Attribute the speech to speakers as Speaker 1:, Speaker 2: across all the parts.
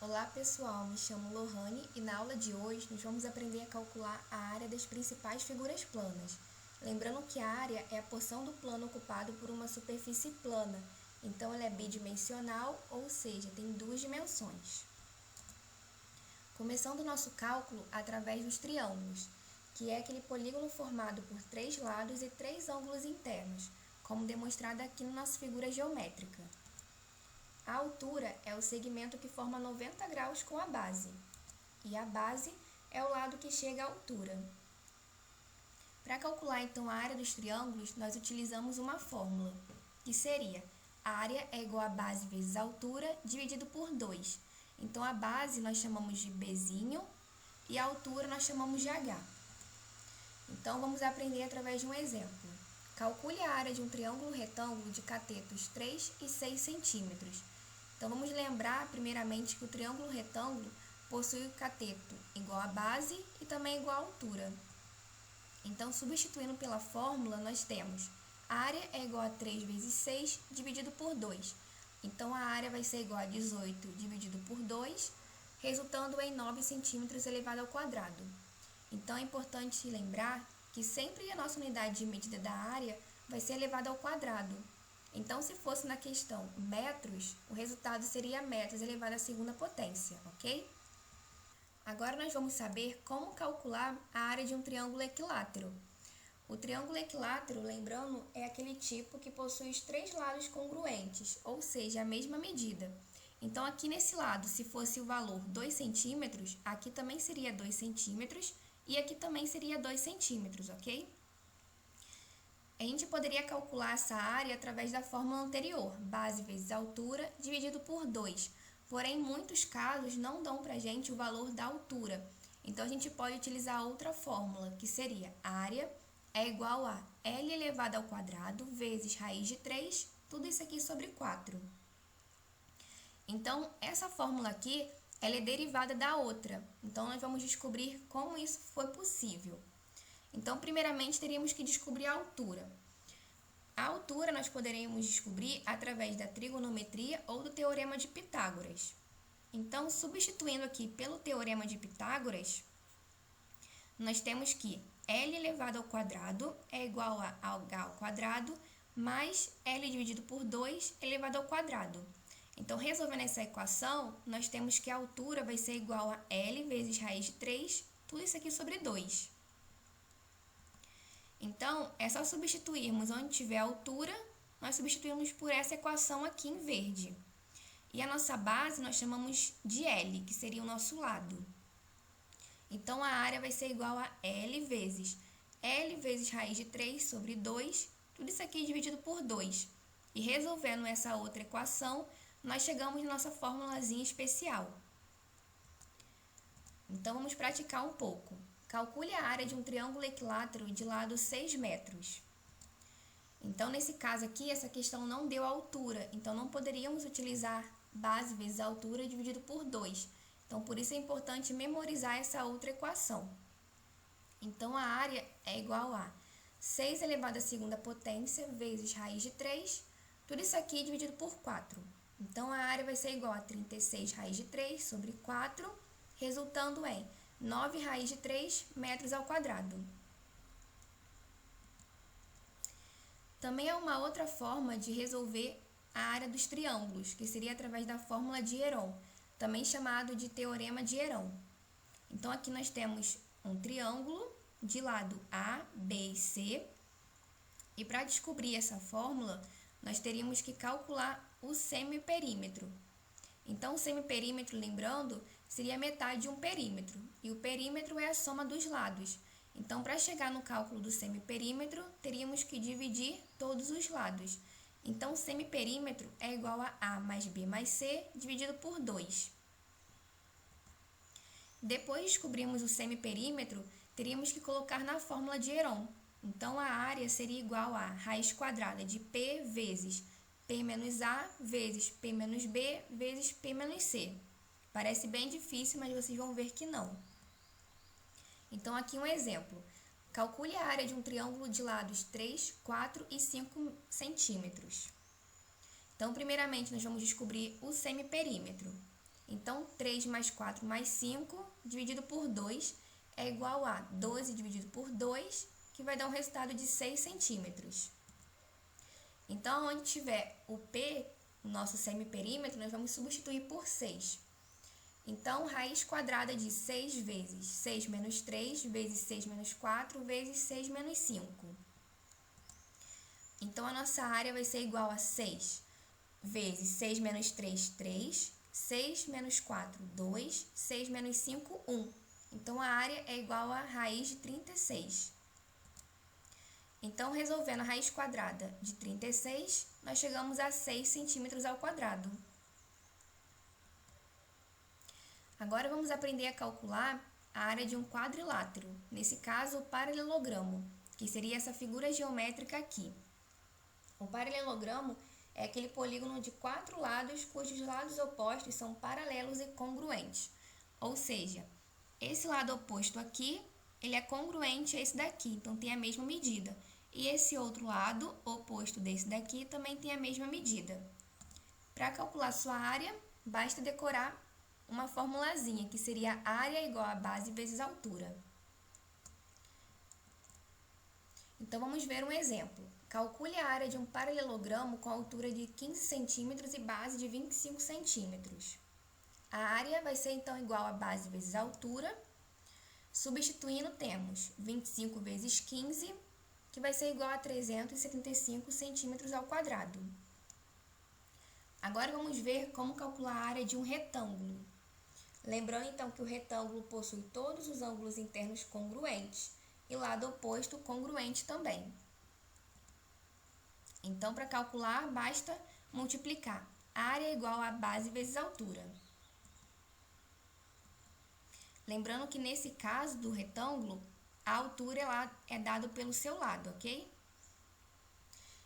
Speaker 1: Olá pessoal, me chamo Lohane e na aula de hoje nós vamos aprender a calcular a área das principais figuras planas. Lembrando que a área é a porção do plano ocupado por uma superfície plana, então ela é bidimensional, ou seja, tem duas dimensões. Começando o nosso cálculo através dos triângulos, que é aquele polígono formado por 3 lados e 3 ângulos internos, como demonstrado aqui na nossa figura geométrica. A altura é o segmento que forma 90 graus com a base, e a base é o lado que chega à altura. Para calcular então a área dos triângulos, nós utilizamos uma fórmula, que seria a área é igual a base vezes a altura dividido por 2. Então a base nós chamamos de Bzinho e a altura nós chamamos de H. Então vamos aprender através de um exemplo. Calcule a área de um triângulo retângulo de catetos 3 e 6 centímetros. Então, vamos lembrar, primeiramente, que o triângulo retângulo possui o cateto igual a base e também igual a altura. Então, substituindo pela fórmula, nós temos a área é igual a 3 vezes 6 dividido por 2. Então, a área vai ser igual a 18 dividido por 2, resultando em 9 centímetros elevado ao quadrado. Então, é importante lembrar que sempre a nossa unidade de medida da área vai ser elevada ao quadrado. Então, se fosse na questão metros, o resultado seria metros elevado à segunda potência, ok? Agora nós vamos saber como calcular a área de um triângulo equilátero. O triângulo equilátero, lembrando, é aquele tipo que possui os 3 lados congruentes, ou seja, a mesma medida. Então, aqui nesse lado, se fosse o valor 2 centímetros, aqui também seria 2 centímetros e aqui também seria 2 centímetros, ok? A gente poderia calcular essa área através da fórmula anterior, base vezes altura, dividido por 2. Porém, em muitos casos, não dão para a gente o valor da altura. Então, a gente pode utilizar outra fórmula, que seria área é igual a L elevado ao quadrado vezes raiz de 3, tudo isso aqui sobre 4. Então, essa fórmula aqui, ela é derivada da outra. Então, nós vamos descobrir como isso foi possível. Então, primeiramente, teríamos que descobrir a altura. A altura nós poderíamos descobrir através da trigonometria ou do teorema de Pitágoras. Então, substituindo aqui pelo teorema de Pitágoras, nós temos que L elevado ao quadrado é igual a H ao quadrado mais L dividido por 2 elevado ao quadrado. Então, resolvendo essa equação, nós temos que a altura vai ser igual a L vezes raiz de 3, tudo isso aqui sobre 2. Então, é só substituirmos onde tiver altura, nós substituímos por essa equação aqui em verde. E a nossa base nós chamamos de L, que seria o nosso lado. Então, a área vai ser igual a L vezes raiz de 3 sobre 2, tudo isso aqui dividido por 2. E resolvendo essa outra equação, nós chegamos na nossa formulazinha especial. Então, vamos praticar um pouco. Calcule a área de um triângulo equilátero de lado 6 metros. Então, nesse caso aqui, essa questão não deu altura, então não poderíamos utilizar base vezes altura dividido por 2. Então, por isso é importante memorizar essa outra equação. Então, a área é igual a 6 elevado à segunda potência vezes raiz de 3, tudo isso aqui dividido por 4. Então, a área vai ser igual a 36 raiz de 3 sobre 4, resultando em 9 raiz de 3 metros ao quadrado. Também há uma outra forma de resolver a área dos triângulos, que seria através da fórmula de Heron, também chamado de teorema de Heron. Então, aqui nós temos um triângulo de lado A, B e C, e para descobrir essa fórmula, nós teríamos que calcular o semiperímetro. Então, o semiperímetro, lembrando, seria metade de um perímetro, e o perímetro é a soma dos lados. Então, para chegar no cálculo do semiperímetro, teríamos que dividir todos os lados. Então, o semiperímetro é igual a A mais B mais C, dividido por 2. Depois de descobrirmos o semiperímetro, teríamos que colocar na fórmula de Heron. Então, a área seria igual a raiz quadrada de P vezes P menos A vezes P menos B vezes P menos C. Parece bem difícil, mas vocês vão ver que não. Então, aqui um exemplo. Calcule a área de um triângulo de lados 3, 4 e 5 centímetros. Então, primeiramente, nós vamos descobrir o semiperímetro. Então, 3 mais 4 mais 5, dividido por 2, é igual a 12 dividido por 2, que vai dar um resultado de 6 centímetros. Então, onde tiver o P, o nosso semiperímetro, nós vamos substituir por 6. Então, raiz quadrada de 6 vezes 6 menos 3, vezes 6 menos 4, vezes 6 menos 5. Então, a nossa área vai ser igual a 6 vezes 6 menos 3, 3, 6 menos 4, 2, 6 menos 5, 1. Então, a área é igual a raiz de 36. Então, resolvendo a raiz quadrada de 36, nós chegamos a 6 centímetros ao quadrado. Agora, vamos aprender a calcular a área de um quadrilátero, nesse caso, o paralelogramo, que seria essa figura geométrica aqui. O paralelogramo é aquele polígono de 4 lados cujos lados opostos são paralelos e congruentes. Ou seja, esse lado oposto aqui, ele é congruente a esse daqui, então tem a mesma medida. E esse outro lado, oposto desse daqui, também tem a mesma medida. Para calcular sua área, basta decorar uma formulazinha, que seria área igual a base vezes altura. Então, vamos ver um exemplo. Calcule a área de um paralelogramo com altura de 15 centímetros e base de 25 centímetros. A área vai ser, então, igual a base vezes altura. Substituindo, temos 25 vezes 15, que vai ser igual a 375 centímetros ao quadrado. Agora, vamos ver como calcular a área de um retângulo. Lembrando, então, que o retângulo possui todos os ângulos internos congruentes e lado oposto congruente também. Então, para calcular, basta multiplicar. Área é igual a base vezes altura. Lembrando que nesse caso do retângulo, a altura é dada pelo seu lado, ok?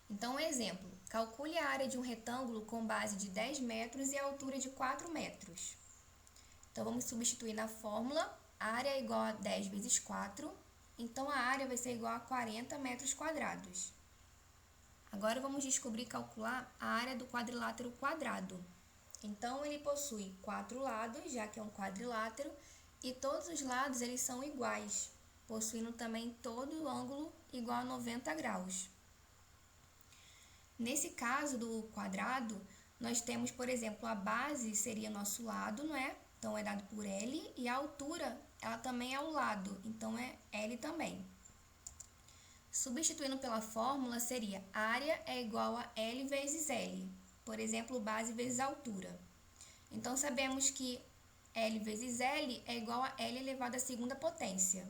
Speaker 1: Então, um exemplo. Calcule a área de um retângulo com base de 10 metros e a altura de 4 metros. Então, vamos substituir na fórmula. A área é igual a 10 vezes 4. Então, a área vai ser igual a 40 metros quadrados. Agora, vamos descobrir e calcular a área do quadrilátero quadrado. Então, ele possui 4 lados, já que é um quadrilátero, e todos os lados eles são iguais, possuindo também todo o ângulo igual a 90 graus. Nesse caso do quadrado, nós temos, por exemplo, a base seria nosso lado, não é? Então, é dado por L, e a altura, ela também é o lado, então é L também. Substituindo pela fórmula, seria área é igual a L vezes L, por exemplo, base vezes altura. Então, sabemos que L vezes L é igual a L elevado à segunda potência.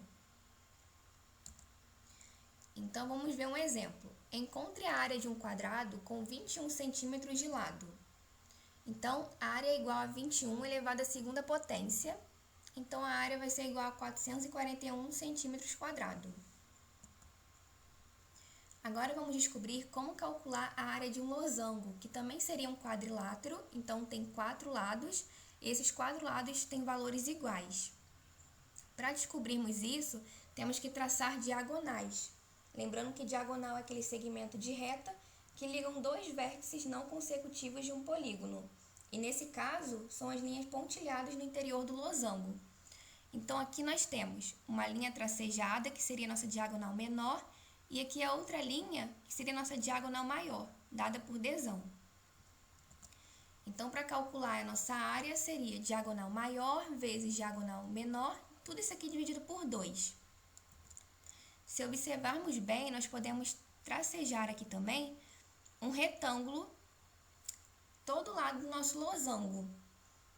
Speaker 1: Então, vamos ver um exemplo. Encontre a área de um quadrado com 21 centímetros de lado. Então, a área é igual a 21 elevado à segunda potência. Então, a área vai ser igual a 441 centímetros quadrados. Agora, vamos descobrir como calcular a área de um losango, que também seria um quadrilátero. Então, tem 4 lados. Esses 4 lados têm valores iguais. Para descobrirmos isso, temos que traçar diagonais. Lembrando que diagonal é aquele segmento de reta que ligam dois vértices não consecutivos de um polígono. E nesse caso, são as linhas pontilhadas no interior do losango. Então, aqui nós temos uma linha tracejada, que seria a nossa diagonal menor, e aqui a outra linha, que seria a nossa diagonal maior, dada por desão. Então, para calcular a nossa área, seria diagonal maior vezes diagonal menor, tudo isso aqui dividido por 2. Se observarmos bem, nós podemos tracejar aqui também um retângulo todo lado do nosso losango.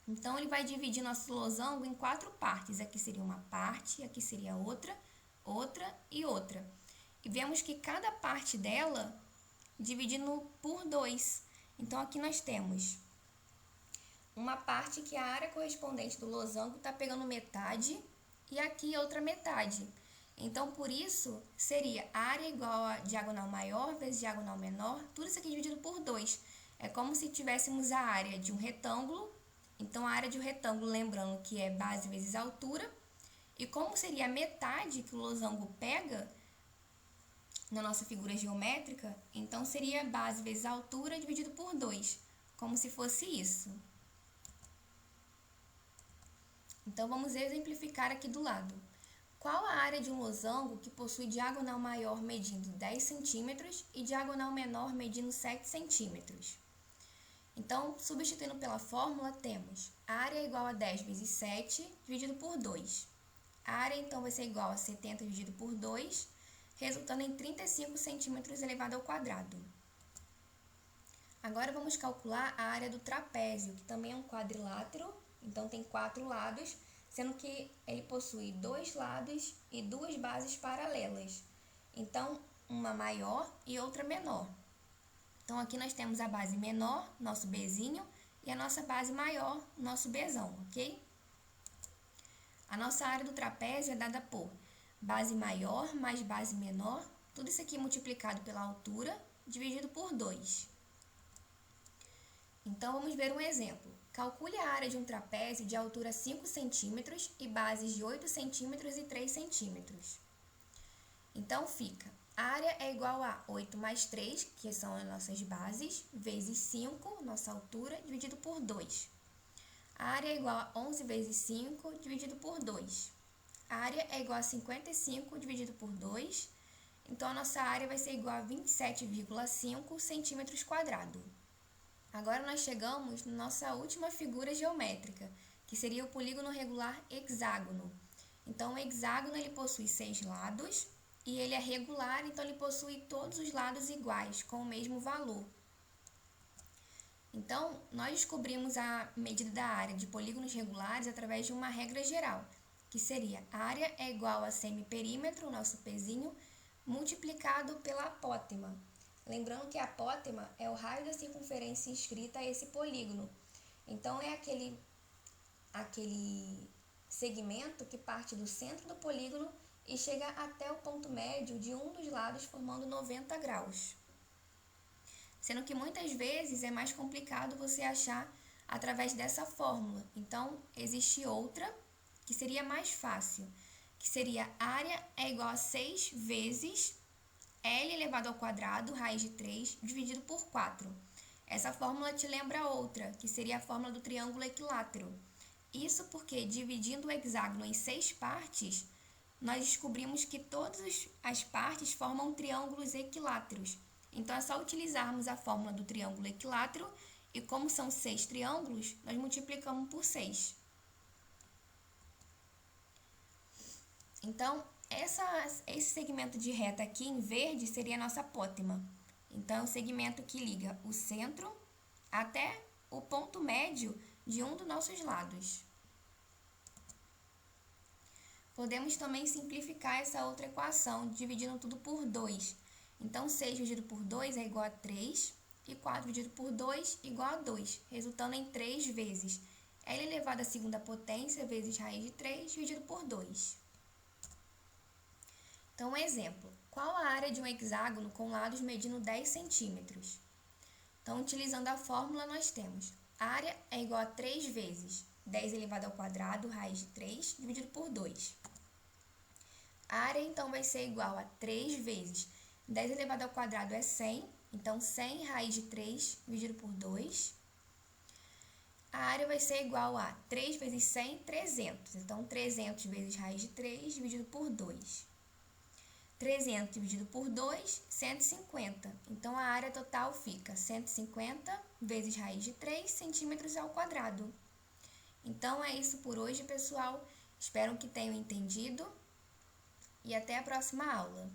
Speaker 1: Então, ele vai dividir nosso losango em 4 partes. Aqui seria uma parte, aqui seria outra, outra e outra. E vemos que cada parte dela dividindo por 2. Então, aqui nós temos uma parte que a área correspondente do losango está pegando metade e aqui outra metade. Então, por isso, seria área igual a diagonal maior vezes diagonal menor, tudo isso aqui dividido por 2. É como se tivéssemos a área de um retângulo. Então, a área de um retângulo, lembrando que é base vezes altura. E como seria a metade que o losango pega na nossa figura geométrica, então seria base vezes altura dividido por 2, como se fosse isso. Então, vamos exemplificar aqui do lado. Qual a área de um losango que possui diagonal maior medindo 10 centímetros e diagonal menor medindo 7 centímetros? Então, substituindo pela fórmula, temos a área é igual a 10 vezes 7 dividido por 2. A área, então, vai ser igual a 70 dividido por 2, resultando em 35 centímetros elevado ao quadrado. Agora, vamos calcular a área do trapézio, que também é um quadrilátero, então tem 4 lados, sendo que ele possui 2 lados e 2 bases paralelas. Então, uma maior e outra menor. Então, aqui nós temos a base menor, nosso Bzinho, e a nossa base maior, nosso Bzão, ok? A nossa área do trapézio é dada por base maior mais base menor, tudo isso aqui multiplicado pela altura, dividido por 2. Então, vamos ver um exemplo. Calcule a área de um trapézio de altura 5 centímetros e bases de 8 centímetros e 3 centímetros. Então, fica, a área é igual a 8 mais 3, que são as nossas bases, vezes 5, nossa altura, dividido por 2. A área é igual a 11 vezes 5, dividido por 2. A área é igual a 55, dividido por 2. Então, a nossa área vai ser igual a 27,5 centímetros quadrados. Agora, nós chegamos na nossa última figura geométrica, que seria o polígono regular hexágono. Então, o hexágono ele possui 6 lados e ele é regular, então ele possui todos os lados iguais, com o mesmo valor. Então, nós descobrimos a medida da área de polígonos regulares através de uma regra geral, que seria a área é igual a semiperímetro, nosso Pzinho, multiplicado pela apótema. Lembrando que a apótema é o raio da circunferência inscrita a esse polígono. Então, é aquele segmento que parte do centro do polígono e chega até o ponto médio de um dos lados, formando 90 graus. Sendo que muitas vezes é mais complicado você achar através dessa fórmula. Então, existe outra que seria mais fácil, que seria área é igual a 6 vezes L elevado ao quadrado, raiz de 3, dividido por 4. Essa fórmula te lembra outra, que seria a fórmula do triângulo equilátero. Isso porque, dividindo o hexágono em 6 partes, nós descobrimos que todas as partes formam triângulos equiláteros. Então, é só utilizarmos a fórmula do triângulo equilátero e, como são 6 triângulos, nós multiplicamos por 6. Então, esse segmento de reta aqui em verde seria a nossa apótema. Então, é o segmento que liga o centro até o ponto médio de um dos nossos lados. Podemos também simplificar essa outra equação, dividindo tudo por 2. Então, 6 dividido por 2 é igual a 3, e 4 dividido por 2 é igual a 2, resultando em 3 vezes L elevado à segunda potência vezes raiz de 3 dividido por 2. Então, um exemplo. Qual a área de um hexágono com lados medindo 10 centímetros? Então, utilizando a fórmula, nós temos a área é igual a 3 vezes 10 elevado ao quadrado, raiz de 3, dividido por 2. A área, então, vai ser igual a 3 vezes 10 elevado ao quadrado é 100, então 100 raiz de 3 dividido por 2. A área vai ser igual a 3 vezes 100, 300. Então, 300 vezes raiz de 3 dividido por 2. 300 dividido por 2, 150. Então, a área total fica 150 vezes raiz de 3 centímetros ao quadrado. Então, é isso por hoje, pessoal. Espero que tenham entendido e até a próxima aula.